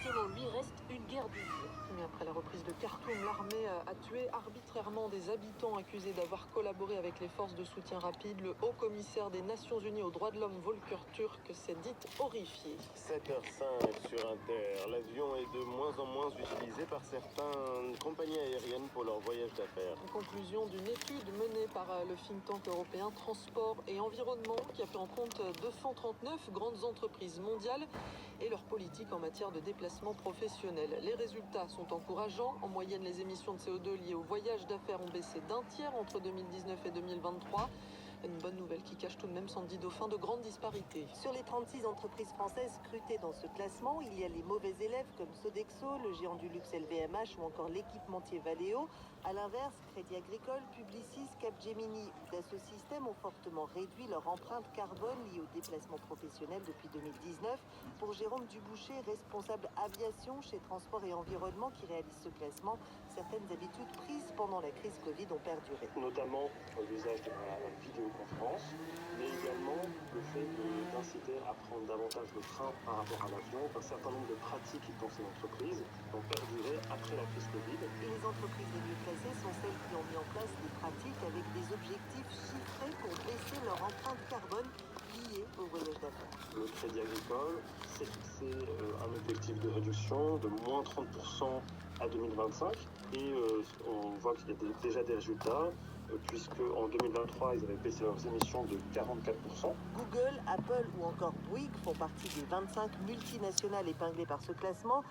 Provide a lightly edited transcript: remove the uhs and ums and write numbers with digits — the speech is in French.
selon lui, reste une guerre d'usure. Mais après la reprise de Khartoum, l'armée a tué arbitrairement des habitants accusés d'avoir collaboré avec les forces de soutien rapide. Le haut-commissaire des Nations Unies aux droits de l'homme, Volker Turk, s'est dit horrifié. 7h05 sur Inter. L'avion est de moins en moins utilisé par certaines compagnies aériennes pour leurs voyages d'affaires. Conclusion d'une étude menée par le think tank européen Transport et Environnement qui a pris en compte 239 grandes entreprises mondiales et leur politique en matière de déplacement professionnel. Les résultats sont encourageants. En moyenne, les émissions de CO2 liées au voyage d'affaires ont baissé d'un tiers entre 2019 et 2023. Une bonne nouvelle qui cache tout de même, Sandy Dauphin, de grandes disparités. Sur les 36 entreprises françaises scrutées dans ce classement, il y a les mauvais élèves comme Sodexo, le géant du luxe LVMH ou encore l'équipementier Valeo. A l'inverse, Crédit Agricole, Publicis, Capgemini ou Dassault Systèmes ont fortement réduit leur empreinte carbone liée au déplacement professionnel depuis 2019. Pour Jérôme Duboucher, responsable aviation chez Transport et Environnement qui réalise ce classement, certaines habitudes prises pendant la crise Covid ont perduré. Notamment l'usage de la vidéoconférence, mais également le fait d'inciter à prendre davantage le train par rapport à l'avion. Un certain nombre de pratiques dans ces entreprises ont perduré après la crise Covid. Et les entreprises les mieux classées sont celles qui ont mis en place des pratiques avec des objectifs chiffrés pour baisser leur empreinte carbone liée au voyage d'affaires. Le Crédit Agricole s'est fixé un objectif de réduction de moins 30% à 2025 et on voit qu'il y a déjà des résultats puisque en 2023 ils avaient baissé leurs émissions de 44%. Google, Apple ou encore Bouygues font partie des 25 multinationales épinglées par ce classement.